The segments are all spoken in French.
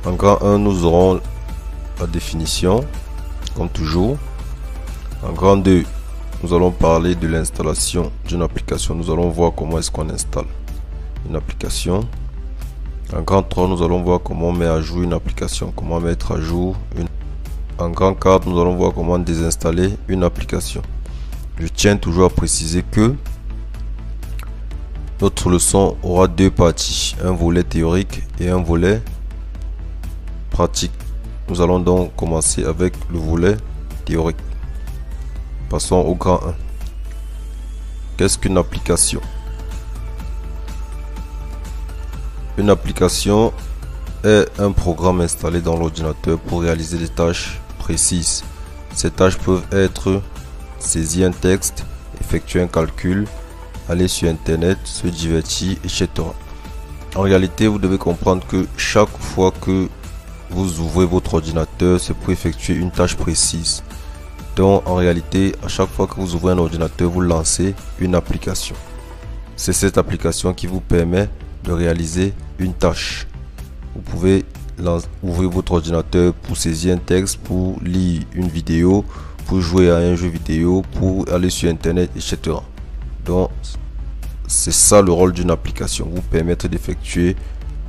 En grand 1, nous aurons la définition, comme toujours. En grand 2, nous allons parler de l'installation d'une application. Nous allons voir comment est-ce qu'on installe une application. En grand 3, nous allons voir comment on met à jour une application, comment mettre à jour une. En grand 4, nous allons voir comment désinstaller une application. Je tiens toujours à préciser que notre leçon aura deux parties, un volet théorique et un volet pratique. Nous allons donc commencer avec le volet théorique. Passons au grand 1. Qu'est-ce qu'une application? Une application est un programme installé dans l'ordinateur pour réaliser des tâches précises. Ces tâches peuvent être saisir un texte, effectuer un calcul, aller sur internet, se divertir, etc. En réalité, vous devez comprendre que chaque fois que vous ouvrez votre ordinateur, c'est pour effectuer une tâche précise. Donc en réalité, à chaque fois que vous ouvrez un ordinateur, vous lancez une application. C'est cette application qui vous permet de réaliser une tâche. Vous pouvez ouvrir votre ordinateur pour saisir un texte, pour lire une vidéo, pour jouer à un jeu vidéo, pour aller sur internet, etc. Donc c'est ça le rôle d'une application, vous permettre d'effectuer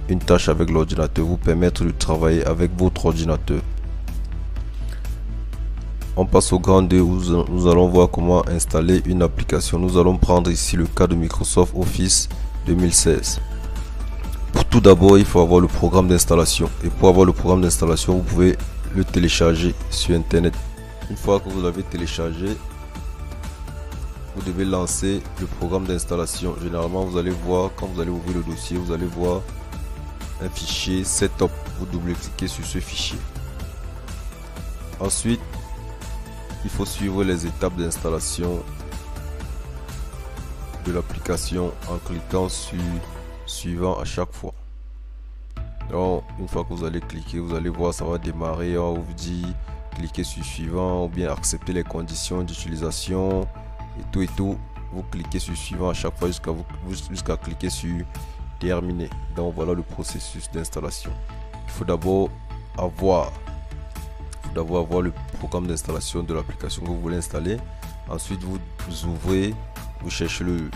une tâche avec l'ordinateur, vous permettre de travailler avec votre ordinateur. On passe au grand 2 où nous allons voir comment installer une application. Nous allons prendre ici le cas de Microsoft Office 2016. Pour tout d'abord, il faut avoir le programme d'installation. Et pour avoir le programme d'installation, vous pouvez le télécharger sur internet. Une fois que vous l'avez téléchargé, vous devez lancer le programme d'installation. Généralement, vous allez voir, quand vous allez ouvrir le dossier, vous allez voir un fichier setup. Vous double-cliquez sur ce fichier. Ensuite, il faut suivre les étapes d'installation de l'application en cliquant sur suivant à chaque fois. Donc, une fois que vous allez cliquer, vous allez voir, ça va démarrer. On vous dit cliquez sur suivant ou bien accepter les conditions d'utilisation et tout. Vous cliquez sur suivant à chaque fois jusqu'à cliquer sur terminer. Donc voilà le processus d'installation. Il faut d'abord avoir le programme d'installation de l'application que vous voulez installer. Ensuite vous ouvrez, vous cherchez le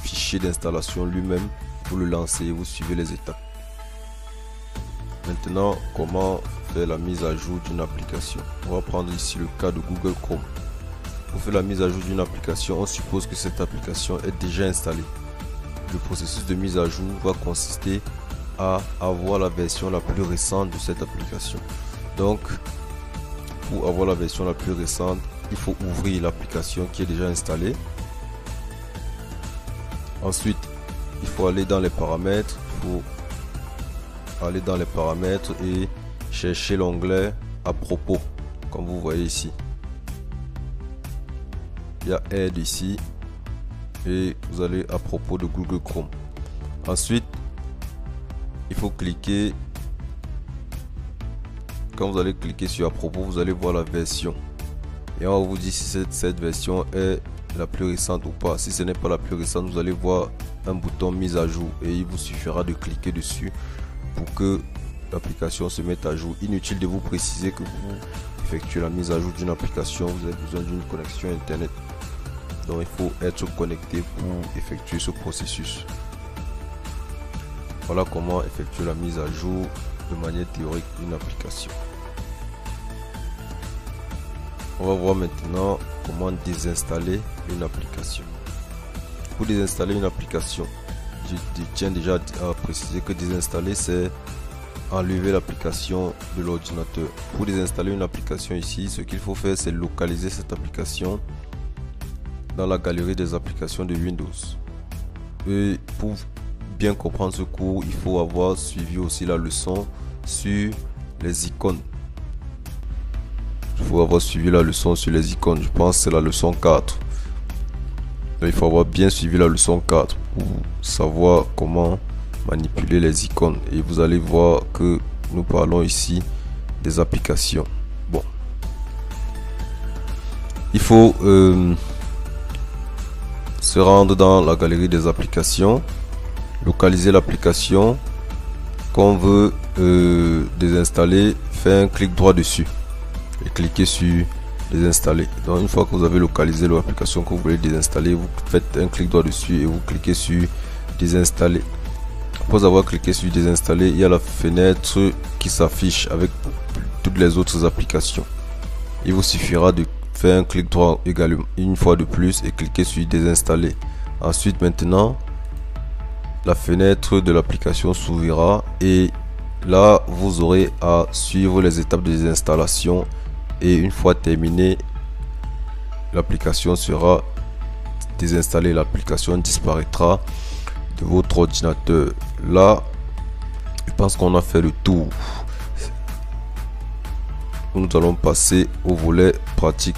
fichier d'installation lui-même, vous le lancez et vous suivez les étapes. Maintenant, comment faire la mise à jour d'une application? On va prendre ici le cas de Google Chrome. Pour faire la mise à jour d'une application, on suppose que cette application est déjà installée. Le processus de mise à jour va consister à avoir la version la plus récente de cette application. Donc, pour avoir la version la plus récente, il faut ouvrir l'application qui est déjà installée. Ensuite, il faut aller dans les paramètres. Et chercher l'onglet à propos, comme vous voyez ici. Il y a Aide ici et vous allez à propos de Google Chrome. Ensuite, il faut cliquer. Quand vous allez cliquer sur à propos, vous allez voir la version et on vous dit si cette version est la plus récente ou pas. Si ce n'est pas la plus récente, vous allez voir un bouton mise à jour et il vous suffira de cliquer dessus pour que l'application se mette à jour. Inutile de vous préciser que vous effectuez la mise à jour d'une application, vous avez besoin d'une connexion internet. Donc il faut être connecté pour effectuer ce processus. Voilà comment effectuer la mise à jour de manière théorique d'une application. On va voir maintenant comment désinstaller une application. Pour désinstaller une application, je tiens déjà à préciser que désinstaller, c'est enlever l'application de l'ordinateur. Pour désinstaller une application ici, ce qu'il faut faire, c'est localiser cette application dans la galerie des applications de Windows. Et pour bien comprendre ce cours, il faut avoir suivi aussi la leçon sur les icônes. Il faut avoir suivi la leçon sur les icônes. Je pense que c'est la leçon 4. Donc, il faut avoir bien suivi la leçon 4 pour savoir comment manipuler les icônes. Et vous allez voir que nous parlons ici des applications. Bon, il faut se rendre dans la galerie des applications, localiser l'application qu'on veut désinstaller, faites un clic droit dessus et cliquez sur désinstaller. Donc une fois que vous avez localisé l'application que vous voulez désinstaller, vous faites un clic droit dessus et vous cliquez sur désinstaller. Après avoir cliqué sur désinstaller, il y a la fenêtre qui s'affiche avec toutes les autres applications. Il vous suffira de faire un clic droit également une fois de plus et cliquer sur désinstaller. Ensuite, maintenant, la fenêtre de l'application s'ouvrira et là, vous aurez à suivre les étapes de désinstallation et une fois terminé, l'application sera désinstallée. L'application disparaîtra de votre ordinateur. Là, je pense qu'on a fait le tour. Nous allons passer au volet pratique.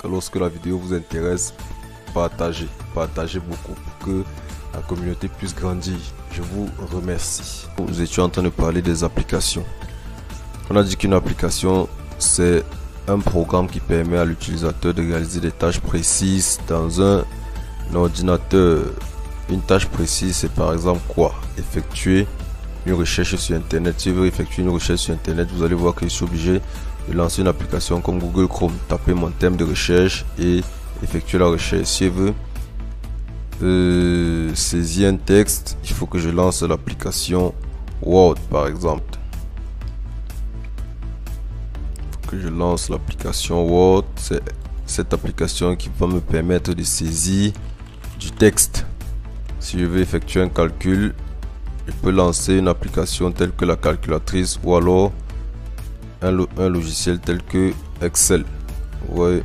Lorsque la vidéo vous intéresse, partagez beaucoup pour que la communauté puisse grandir. Je vous remercie. Nous étions en train de parler des applications. On a dit qu'une application, c'est un programme qui permet à l'utilisateur de réaliser des tâches précises dans un ordinateur. Une tâche précise, c'est par exemple quoi? Effectuer une recherche sur internet. Si vous voulez effectuer une recherche sur internet, vous allez voir que je suis obligé de lancer une application comme Google Chrome, taper mon thème de recherche et effectuer la recherche. Si je veux saisir un texte, il faut que je lance l'application Word par exemple. Que je lance l'application Word, c'est cette application qui va me permettre de saisir du texte. Si je veux effectuer un calcul, je peux lancer une application telle que la calculatrice ou alors un logiciel tel que Excel. Ouais.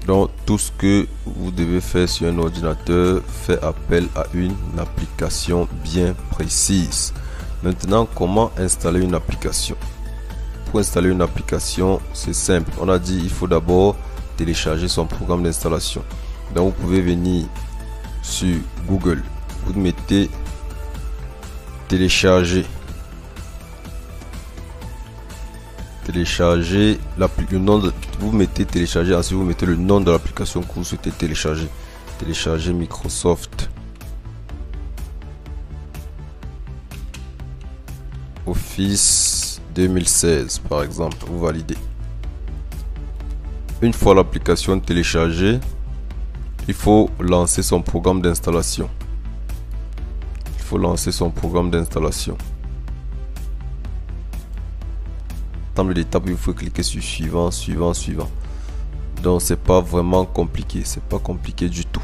Donc tout ce que vous devez faire sur un ordinateur fait appel à une application bien précise. Maintenant, comment installer une application? Pour installer une application, c'est simple. On a dit il faut d'abord télécharger son programme d'installation. Donc vous pouvez venir sur Google, vous mettez télécharger le nom de, vous mettez télécharger, ensuite vous mettez le nom de l'application que vous souhaitez télécharger. Télécharger Microsoft Office 2016 par exemple, vous validez. Une fois l'application téléchargée, il faut lancer son programme d'installation. Ensemble d'étapes, il faut cliquer sur suivant. Donc c'est pas vraiment compliqué, c'est pas compliqué du tout.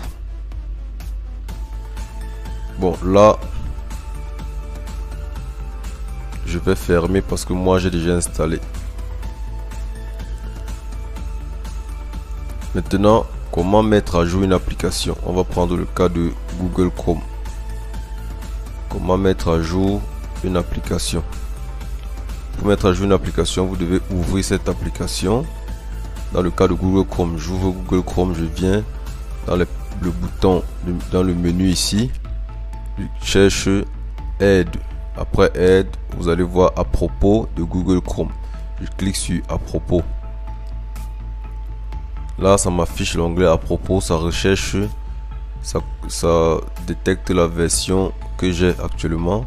Bon là, je vais fermer parce que moi j'ai déjà installé. Maintenant, comment mettre à jour une application? On va prendre le cas de Google Chrome. Comment mettre à jour une application? Pour mettre à jour une application, vous devez ouvrir cette application. Dans le cas de Google Chrome, j'ouvre Google Chrome, je viens dans le bouton, dans le menu ici, je cherche aide. Après aide, vous allez voir à propos de Google Chrome. Je clique sur à propos. Là, ça m'affiche l'onglet à propos, ça recherche, ça détecte la version que j'ai actuellement.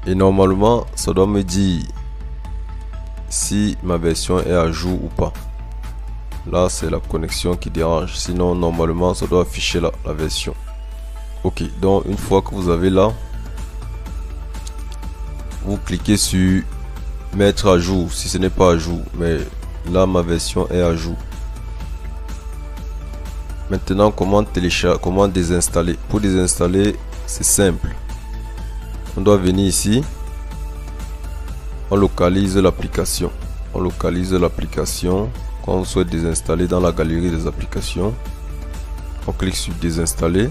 Et normalement, ça doit me dire si ma version est à jour ou pas. Là, c'est la connexion qui dérange. Sinon, normalement, ça doit afficher la version. Ok, donc une fois que vous avez là, vous cliquez sur mettre à jour si ce n'est pas à jour. Mais là, ma version est à jour. Maintenant, comment désinstaller? Pour désinstaller, c'est simple. On doit venir ici. On localise l'application. Quand on souhaite désinstaller dans la galerie des applications, on clique sur désinstaller.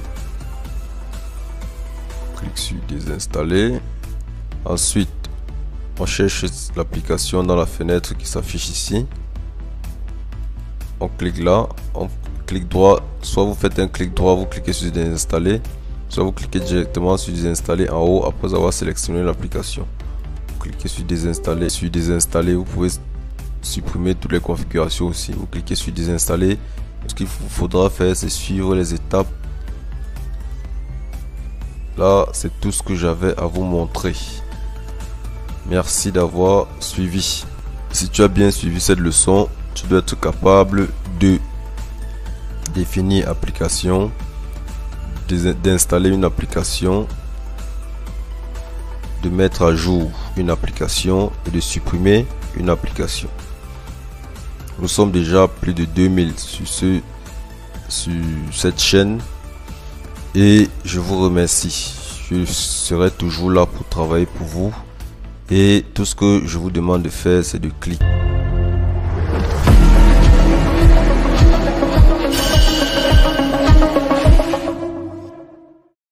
Ensuite, on cherche l'application dans la fenêtre qui s'affiche ici. On clique là, on clique droit. Soit vous faites un clic droit, vous cliquez sur désinstaller, soit vous cliquez directement sur désinstaller en haut après avoir sélectionné l'application. Vous cliquez sur désinstaller. Vous pouvez supprimer toutes les configurations aussi. Vous cliquez sur désinstaller. Ce qu'il vous faudra faire, c'est suivre les étapes Là, c'est tout ce que j'avais à vous montrer. Merci d'avoir suivi. Si tu as bien suivi cette leçon, tu dois être capable de définir application, d'installer une application, de mettre à jour une application et de supprimer une application. Nous sommes déjà plus de 2000 sur cette chaîne et je vous remercie. Je serai toujours là pour travailler pour vous et tout ce que je vous demande de faire, c'est de cliquer.